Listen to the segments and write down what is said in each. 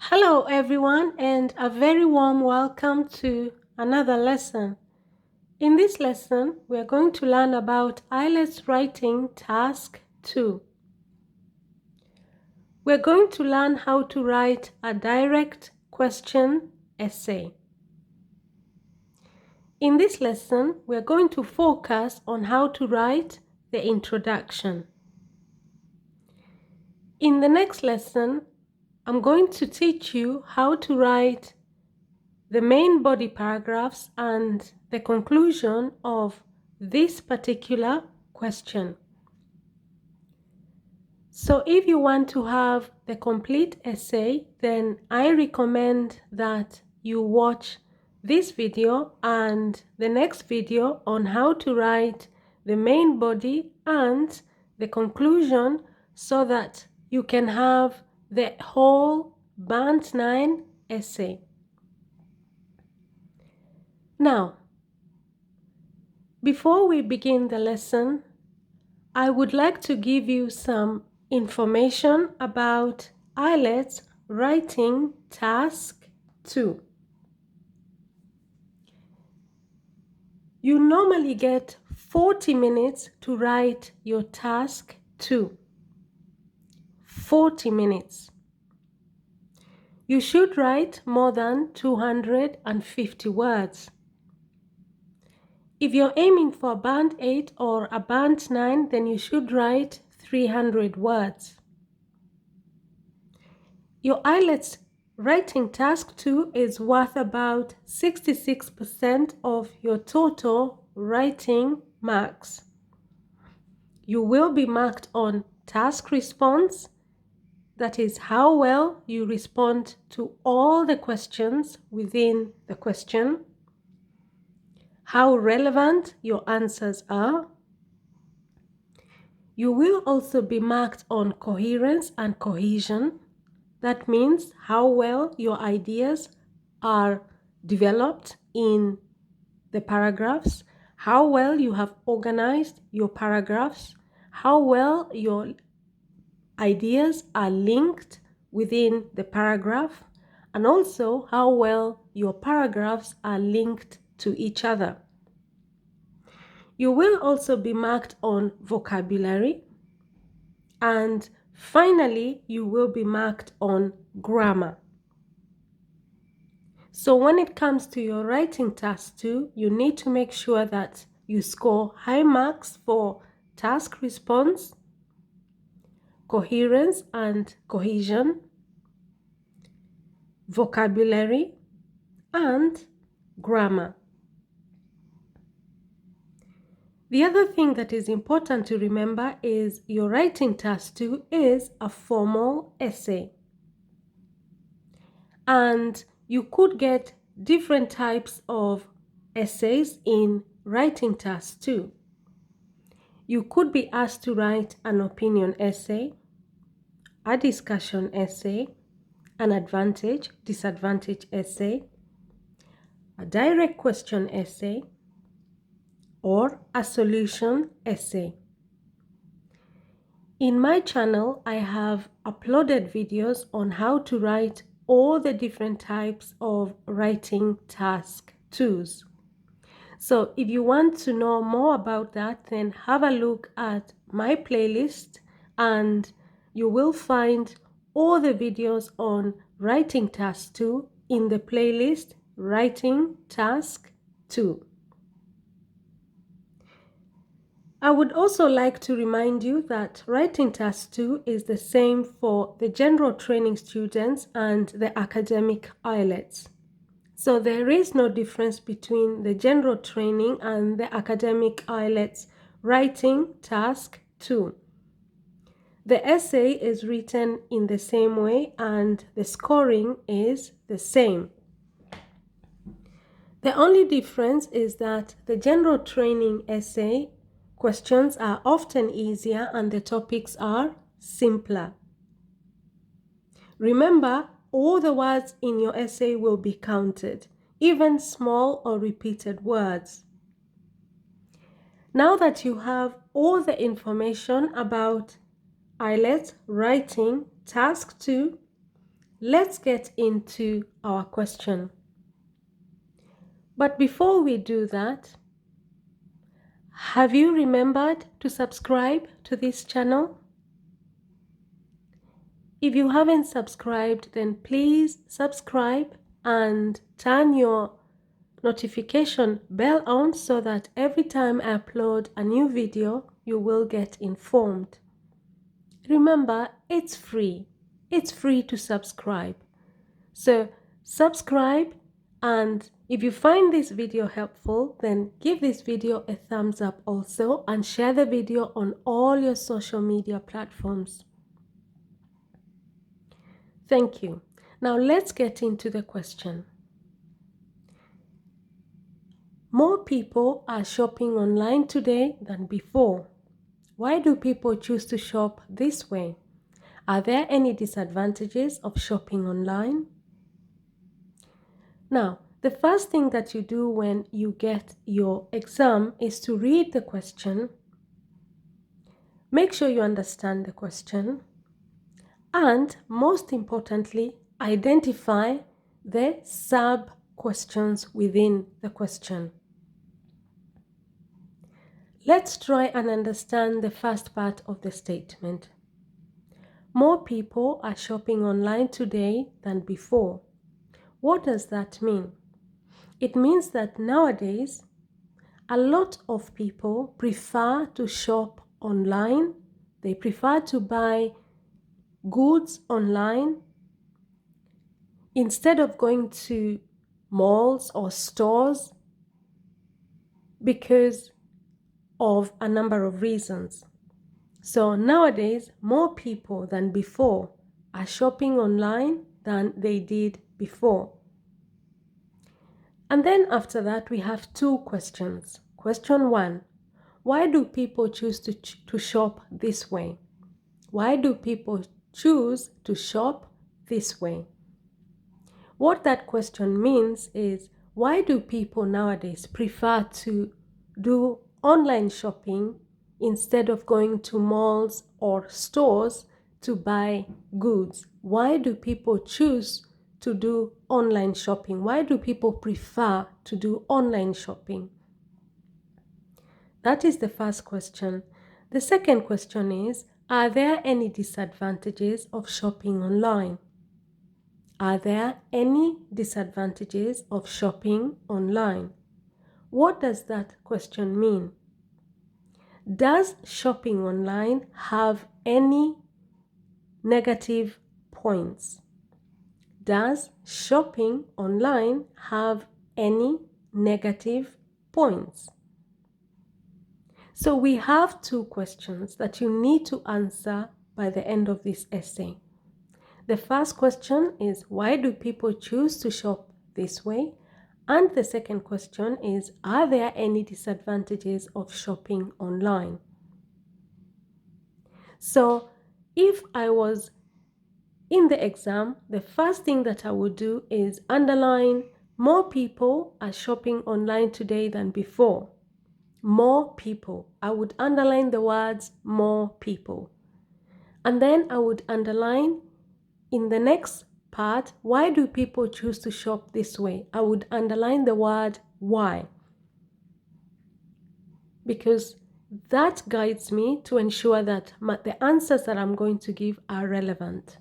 Hello everyone and a very warm welcome to another lesson. In this lesson, we are going to learn about IELTS Writing Task 2. We're going to learn how to write a direct question essay. In this lesson, we are going to focus on how to write the introduction. In the next lesson, I'm going to teach you how to write the main body paragraphs and the conclusion of this particular question. So if you want to have the complete essay, then I recommend that you watch this video and the next video on how to write the main body and the conclusion so that you can have the whole Band 9 essay. Now, before we begin the lesson, I would like to give you some information about IELTS Writing Task 2. You normally get 40 minutes to write your Task 2. 40 minutes. You should write more than 250 words. If you're aiming for a Band 8 or a Band 9, then you should write 300 words. Your IELTS Writing Task 2 is worth about 66% of your total writing marks. You will be marked on task response, that is how well you respond to all the questions within the question, how relevant your answers are. You will also be marked on coherence and cohesion. That means how well your ideas are developed in the paragraphs, how well you have organized your paragraphs, how well your ideas are linked within the paragraph, and also how well your paragraphs are linked to each other. You will also be marked on vocabulary, and finally, you will be marked on grammar. So when it comes to your writing task 2, you need to make sure that you score high marks for task response, coherence and cohesion, vocabulary, and grammar. The other thing that is important to remember is your writing task 2 is a formal essay. And you could get different types of essays in writing task 2. You could be asked to write an opinion essay, a discussion essay, an advantage, disadvantage essay, a direct question essay, or a solution essay. In my channel, I have uploaded videos on how to write all the different types of writing task 2s. So if you want to know more about that, then have a look at my playlist and you will find all the videos on writing task 2 in the playlist Writing Task 2. I would also like to remind you that Writing Task 2 is the same for the general training students and the academic IELTS. So there is no difference between the general training and the academic IELTS Writing Task 2. The essay is written in the same way and the scoring is the same. The only difference is that the general training essay questions are often easier and the topics are simpler. Remember, all the words in your essay will be counted, even small or repeated words. Now that you have all the information about IELTS Writing Task 2, let's get into our question. But before we do that, have you remembered to subscribe to this channel? If you haven't subscribed, then please subscribe and turn your notification bell on so that every time I upload a new video, you will get informed. Remember, it's free. It's free to subscribe. So subscribe, and if you find this video helpful, then give this video a thumbs up also and share the video on all your social media platforms. Thank you. Now let's get into the question. More people are shopping online today than before. Why do people choose to shop this way? Are there any disadvantages of shopping online? Now, the first thing that you do when you get your exam is to read the question, make sure you understand the question, and most importantly, identify the sub-questions within the question. Let's try and understand the first part of the statement. More people are shopping online today than before. What does that mean? It means that nowadays, a lot of people prefer to shop online. They prefer to buy goods online instead of going to malls or stores because of a number of reasons. So nowadays, more people than before are shopping online than they did before. And then after that, we have two questions. Question 1, why do people choose to shop this way? Why do people choose to shop this way? What that question means is, why do people nowadays prefer to do online shopping instead of going to malls or stores to buy goods? Why do people choose to do online shopping? Why do people prefer to do online shopping? That is the first question. The second question is, are there any disadvantages of shopping online? Are there any disadvantages of shopping online? What does that question mean? Does shopping online have any negative points? Does shopping online have any negative points? So we have two questions that you need to answer by the end of this essay. The first question is, why do people choose to shop this way? And the second question is, are there any disadvantages of shopping online? So if I was in the exam, the first thing that I would do is underline, more people are shopping online today than before. More people. I would underline the words more people. And then I would underline in the next part, why do people choose to shop this way? I would underline the word why, because that guides me to ensure that the answers that I'm going to give are relevant.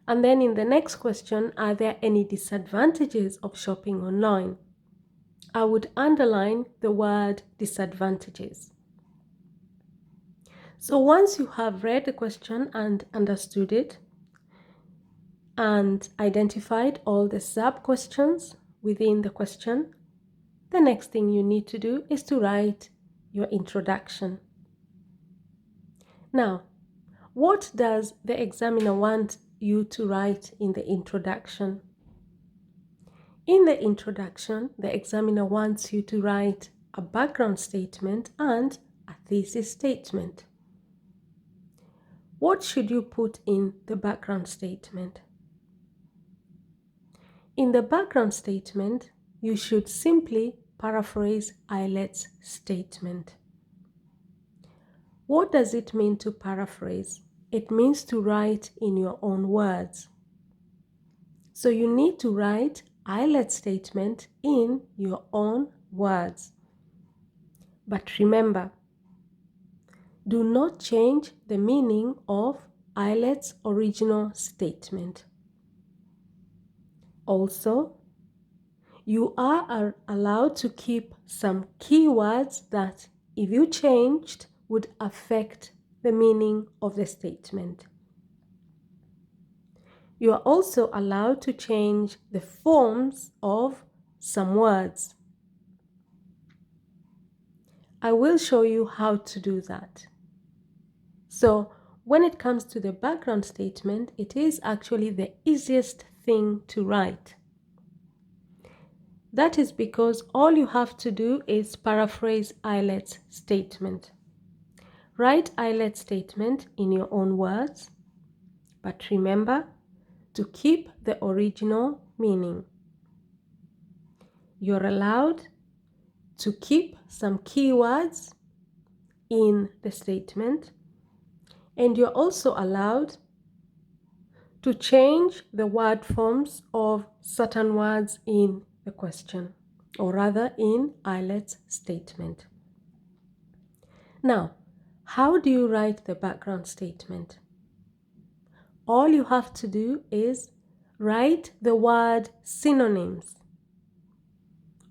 And then in the next question, are there any disadvantages of shopping online? I would underline the word disadvantages. So once you have read the question and understood it and identified all the sub-questions within the question, the next thing you need to do is to write your introduction. Now, what does the examiner want you to write in the introduction? In the introduction, the examiner wants you to write a background statement and a thesis statement. What should you put in the background statement? In the background statement, you should simply paraphrase IELTS statement. What does it mean to paraphrase? It means to write in your own words. So you need to write IELTS statement in your own words. But remember, do not change the meaning of IELTS original statement. Also, you are allowed to keep some keywords that, if you changed, would affect the meaning of the statement. You are also allowed to change the forms of some words. I will show you how to do that. So, when it comes to the background statement, it is actually the easiest thing to write. That is because all you have to do is paraphrase IELTS statement. Write IELTS statement in your own words, but remember to keep the original meaning. You're allowed to keep some keywords in the statement, and you're also allowed to change the word forms of certain words in the question, or rather in IELTS statement. Now, how do you write the background statement? All you have to do is write the word synonyms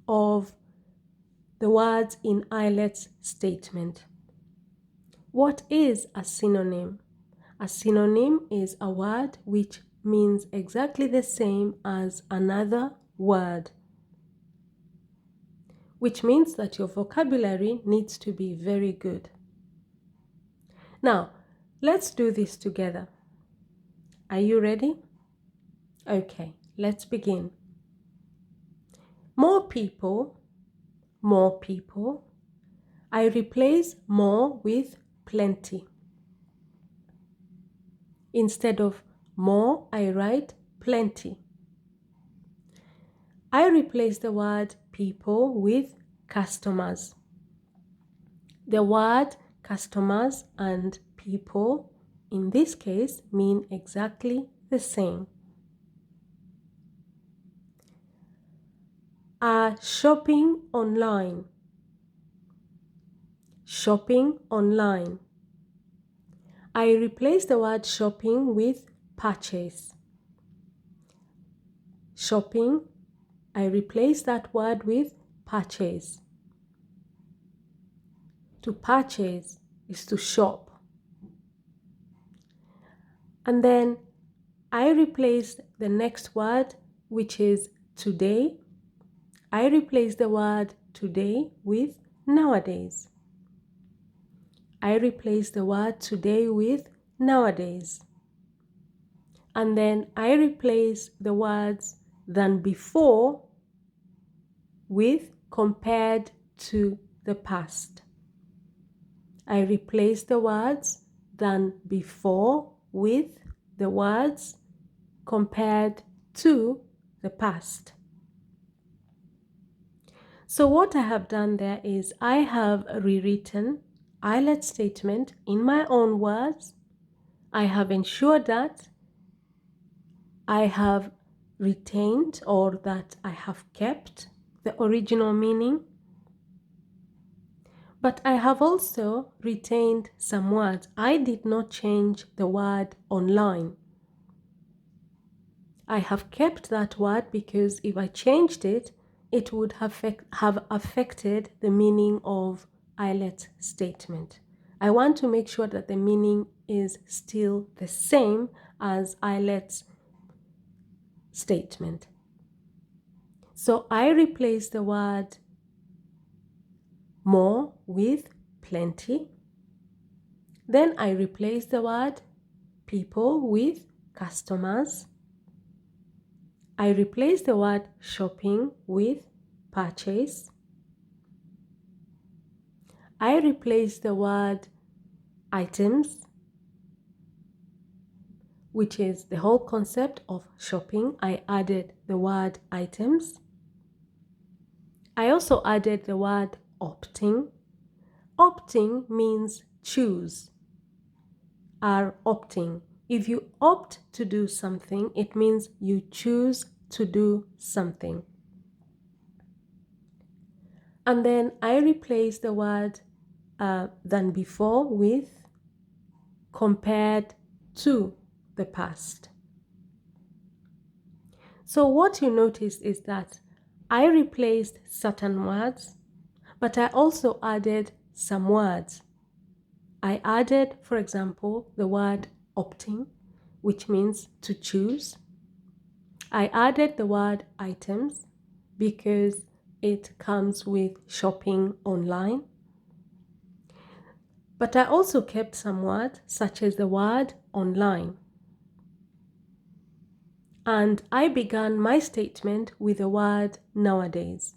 of the words in IELTS statement. What is a synonym? A synonym is a word which means exactly the same as another word, which means that your vocabulary needs to be very good. Now, let's do this together. Are you ready? Okay, let's begin. More people, more people. I replace more with plenty. Instead of more, I write plenty. I replace the word people with customers. The word customers and people in this case mean exactly the same. Shopping online. Shopping online. I replace the word shopping with purchase. Shopping, I replace that word with purchase. To purchase is to shop. And then I replace the next word, which is today. I replace the word today with nowadays. I replace the word today with nowadays. And then I replace the words than before with compared to the past. I replace the words than before with the words compared to the past. So what I have done there is I have rewritten IELTS statement in my own words. I have ensured that I have retained or that I have kept the original meaning. But I have also retained some words. I did not change the word online. I have kept that word because if I changed it, it would have affected the meaning of IELTS statement. I want to make sure that the meaning is still the same as IELTS statement. So I replace the word more with plenty. Then I replace the word people with customers. I replace the word shopping with purchase. I replace the word items, which is the whole concept of shopping. I added the word items. I also added the word opting. Opting means choose. Are opting. If you opt to do something, it means you choose to do something. And then I replace the word than before with compared to the past. So what you notice is that I replaced certain words, but I also added some words. I added, for example, the word opting, which means to choose. I added the word items because it comes with shopping online. But I also kept some words such as the word online. And I began my statement with the word nowadays.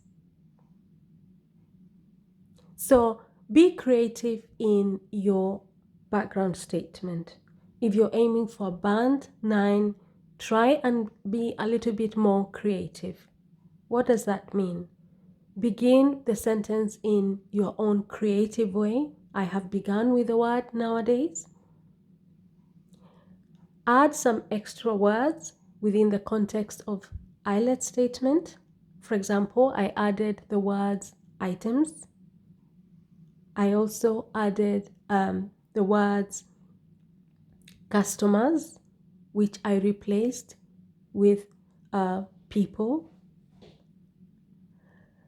So be creative in your background statement. If you're aiming for band 9, try and be a little bit more creative. What does that mean? Begin the sentence in your own creative way. I have begun with the word nowadays. Add some extra words within the context of IELTS statement. For example, I added the words items. I also added the words customers, which I replaced with people.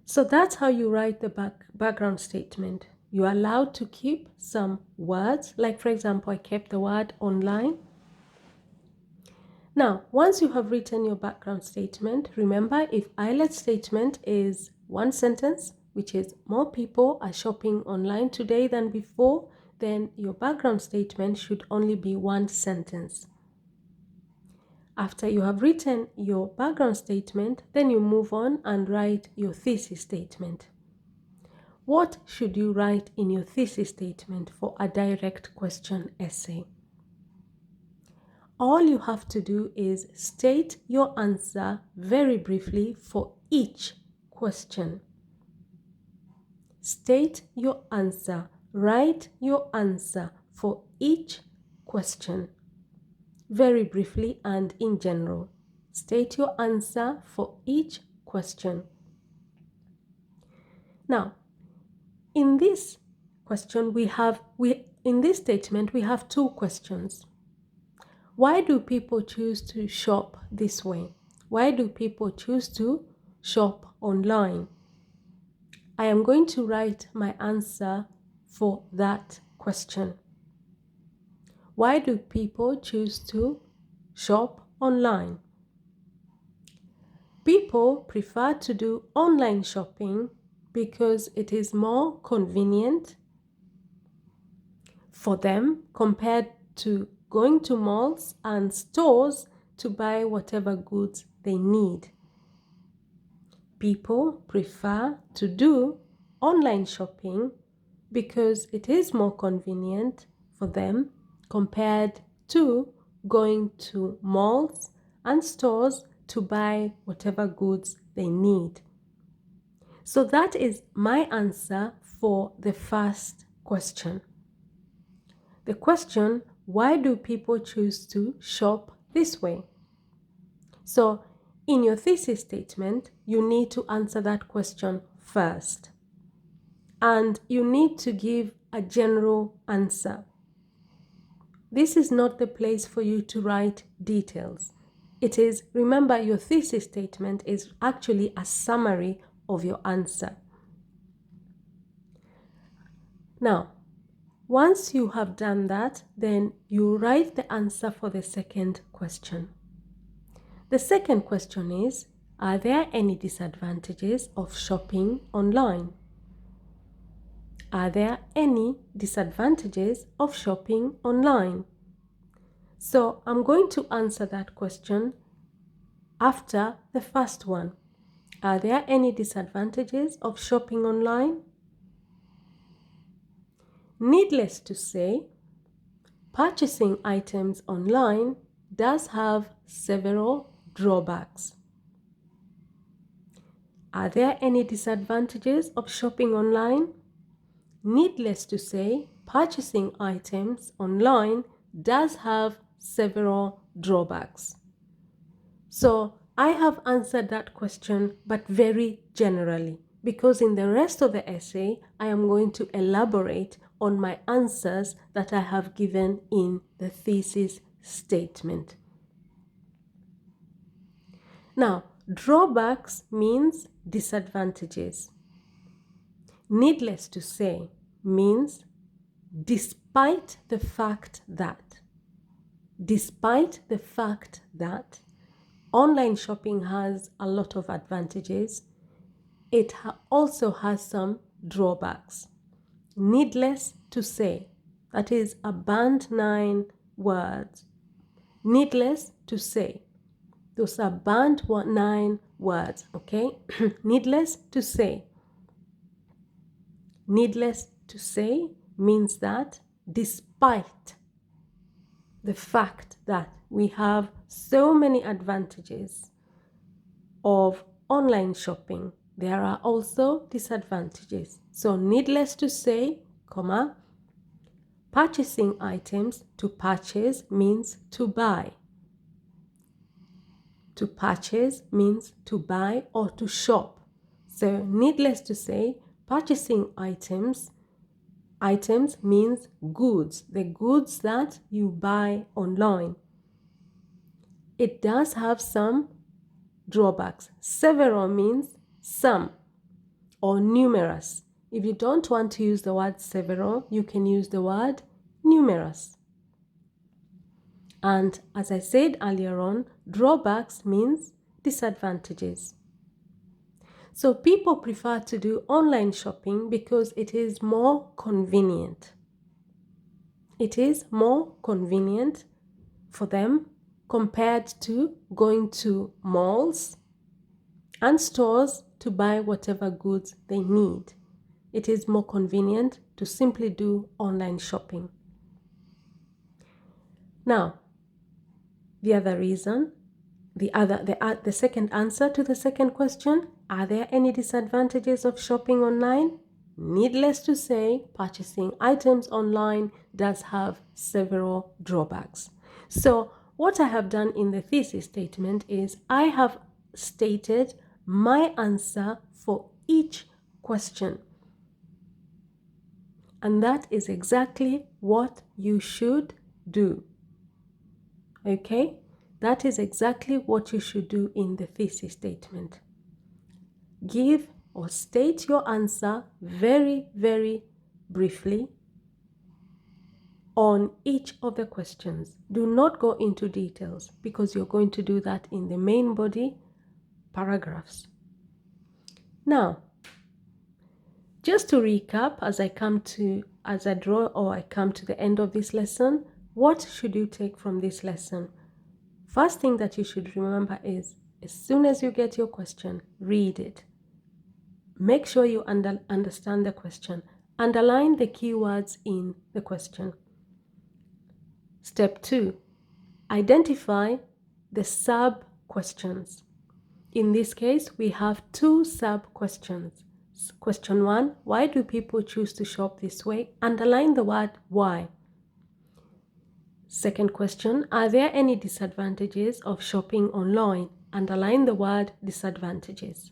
So that's how you write the background statement. You're allowed to keep some words, like for example, I kept the word online. Now, once you have written your background statement, remember if IELTS statement is one sentence, which is more people are shopping online today than before, then your background statement should only be one sentence. After you have written your background statement, then you move on and write your thesis statement. What should you write in your thesis statement for a direct question essay? All you have to do is state your answer very briefly for each question. State your answer. Write your answer for each question. Very briefly and in general. State your answer for each question. Now, in this question in this statement we have two questions. Why do people choose to shop this way? Why do people choose to shop online? I am going to write my answer for that question. Why do people choose to shop online? People prefer to do online shopping because it is more convenient for them compared to going to malls and stores to buy whatever goods they need. People prefer to do online shopping because it is more convenient for them compared to going to malls and stores to buy whatever goods they need. So that is my answer for the first question. The question, why do people choose to shop this way? So in your thesis statement, you need to answer that question first. And you need to give a general answer. This is not the place for you to write details. It is, remember, your thesis statement is actually a summary of your answer. Now, once you have done that, then you write the answer for the second question. The second question is, are there any disadvantages of shopping online? Are there any disadvantages of shopping online? So I'm going to answer that question after the first one. Are there any disadvantages of shopping online? Needless to say, purchasing items online does have several drawbacks. Are there any disadvantages of shopping online? Needless to say, purchasing items online does have several drawbacks. So I have answered that question, but very generally, because in the rest of the essay, I am going to elaborate on my answers that I have given in the thesis statement. Now, drawbacks means disadvantages. Needless to say means despite the fact that online shopping has a lot of advantages, it also has some drawbacks. Needless to say, that is a band 9 word. Needless to say, those are band 9 words, okay? Needless to say. Needless to say means that despite the fact that we have so many advantages of online shopping, there are also disadvantages. So needless to say, comma, purchasing items, to purchase means to buy. To purchase means to buy or to shop. So needless to say, purchasing items means goods, the goods that you buy online. It does have some drawbacks. Several means some or numerous. If you don't want to use the word several, you can use the word numerous. And as I said earlier on, drawbacks means disadvantages. So people prefer to do online shopping because it is more convenient. It is more convenient for them compared to going to malls and stores to buy whatever goods they need. It is more convenient to simply do online shopping. Now, the other reason, the second answer to the second question, are there any disadvantages of shopping online? Needless to say, purchasing items online does have several drawbacks. So what I have done in the thesis statement is I have stated my answer for each question. And that is exactly what you should do. Okay? That is exactly what you should do in the thesis statement. Give or state your answer very, very briefly on each of the questions. Do not go into details because you're going to do that in the main body paragraphs. Now, just to recap, as I come to the end of this lesson, what should you take from this lesson? First thing that you should remember is, as soon as you get your question, read it. Make sure you understand the question. Underline the keywords in the question. Step 2, identify the sub-questions. In this case, we have 2 sub-questions. Question 1, why do people choose to shop this way? Underline the word why. Second question, are there any disadvantages of shopping online? Underline the word disadvantages.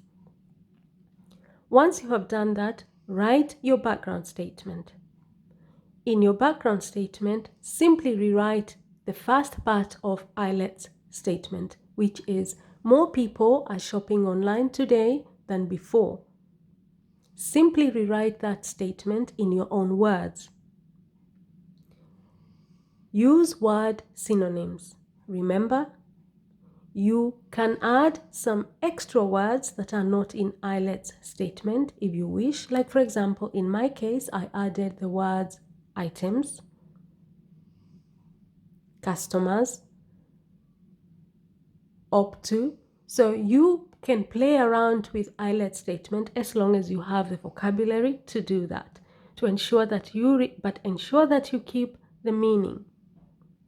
Once you have done that, write your background statement. In your background statement, simply rewrite the first part of IELTS statement, which is more people are shopping online today than before. Simply rewrite that statement in your own words. Use word synonyms. Remember, you can add some extra words that are not in IELTS statement if you wish. Like for example, in my case, I added the words items, customers, up to. So you can play around with IELTS statement as long as you have the vocabulary to do that, to ensure that ensure that you keep the meaning.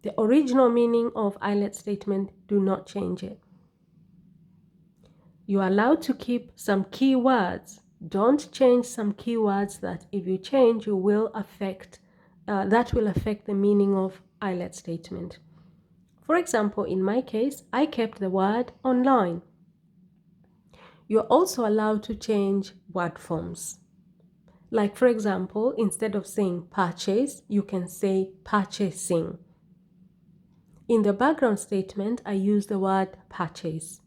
The original meaning of IELTS statement, do not change it. You are allowed to keep some key words. Don't change some key words that if you change, that will affect the meaning of IELTS statement. For example, in my case, I kept the word online. You're also allowed to change word forms. Like, for example, instead of saying purchase, you can say purchasing. In the background statement, I use the word purchase.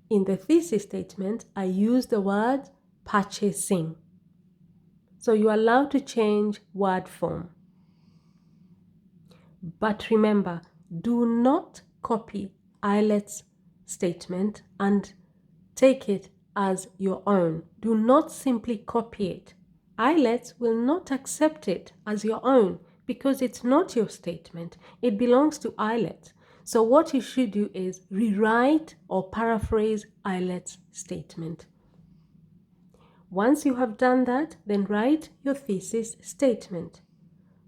In the thesis statement, I use the word purchasing. So you're allowed to change word form. But remember, do not copy IELTS statement and take it as your own. Do not simply copy it. IELTS will not accept it as your own because it's not your statement. It belongs to IELTS. So what you should do is rewrite or paraphrase IELTS statement. Once you have done that, then write your thesis statement.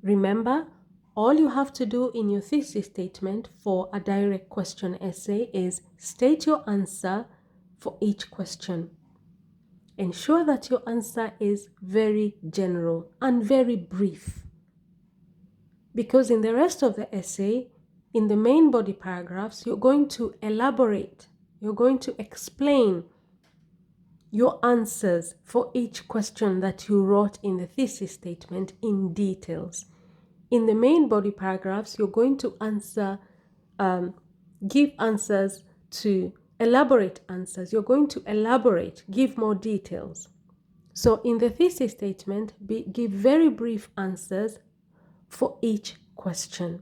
Remember, all you have to do in your thesis statement for a direct question essay is state your answer for each question. Ensure that your answer is very general and very brief. Because in the rest of the essay, in the main body paragraphs, you're going to elaborate, you're going to explain your answers for each question that you wrote in the thesis statement in details. In the main body paragraphs, you're going to give answers to elaborate answers. You're going to elaborate, give more details. So in the thesis statement, give very brief answers for each question.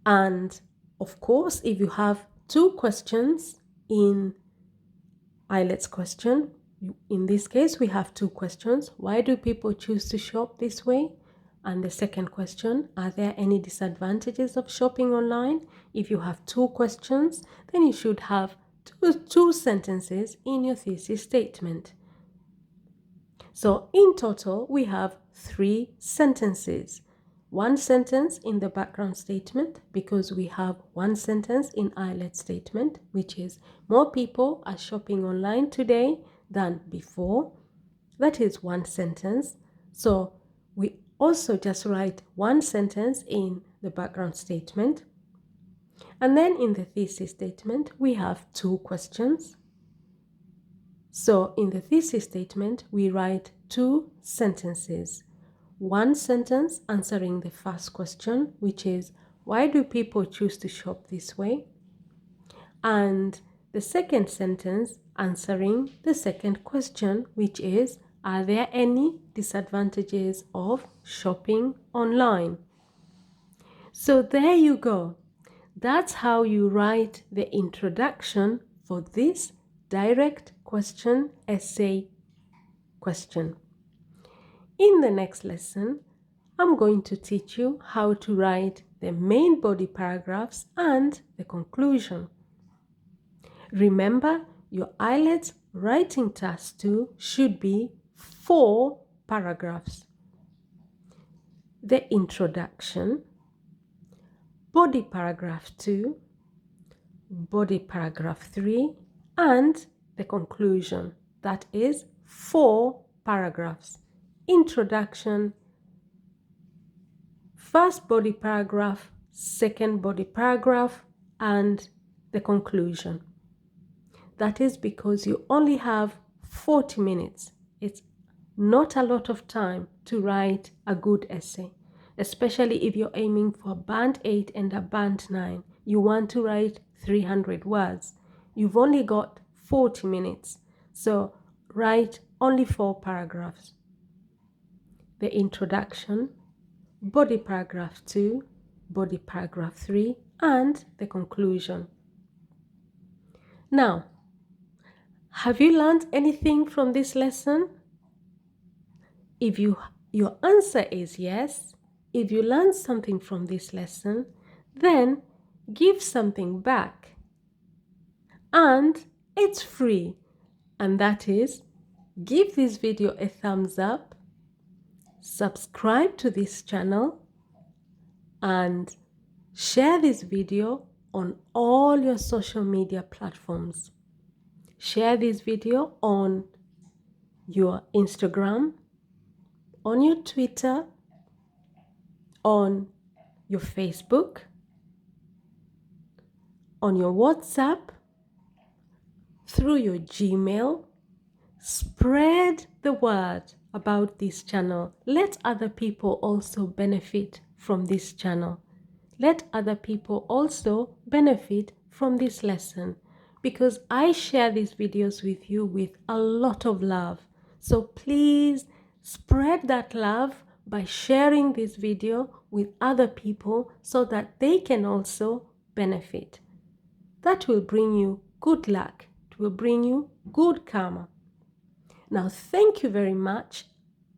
And of course, if you have 2 questions in IELTS question, in this case, we have 2 questions. Why do people choose to shop this way? And the second question, are there any disadvantages of shopping online? If you have 2 questions, then you should have two sentences in your thesis statement. So in total, we have 3 sentences. 1 sentence in the background statement because we have 1 sentence in IELTS statement, which is more people are shopping online today than before. That is 1 sentence. So we also just write 1 sentence in the background statement. And then in the thesis statement, we have 2 questions. So in the thesis statement, we write 2 sentences. 1 sentence answering the first question, which is, why do people choose to shop this way? And the second sentence answering the second question, which is, are there any disadvantages of shopping online? So there you go. That's how you write the introduction for this direct question essay question. In the next lesson, I'm going to teach you how to write the main body paragraphs and the conclusion. Remember, your IELTS writing task 2 should be 4 paragraphs. The introduction, body paragraph 2, body paragraph 3, and the conclusion. That is 4 paragraphs. Introduction, first body paragraph, second body paragraph, and the conclusion. That is because you only have 40 minutes. It's not a lot of time to write a good essay, especially if you're aiming for a band 8 and a band 9. You want to write 300 words. You've only got 40 minutes. So write only 4 paragraphs. The introduction, body paragraph 2, body paragraph 3, and the conclusion. Now, have you learned anything from this lesson? If your answer is yes, if you learned something from this lesson, then give something back. And it's free. And that is, give this video a thumbs up, subscribe to this channel, and share this video on all your social media platforms. Share this video on your Instagram, on your Twitter, on your Facebook, on your WhatsApp, through your Gmail. Spread the word about this channel. Let other people also benefit from this channel. Let other people also benefit from this lesson, because I share these videos with you with a lot of love. So please spread that love by sharing this video with other people so that they can also benefit. That will bring you good luck. It will bring you good karma. Now, thank you very much,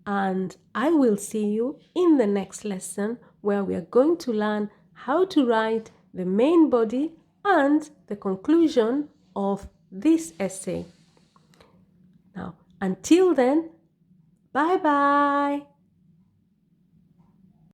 and I will see you in the next lesson, where we are going to learn how to write the main body and the conclusion of this essay. Now, until then, bye-bye.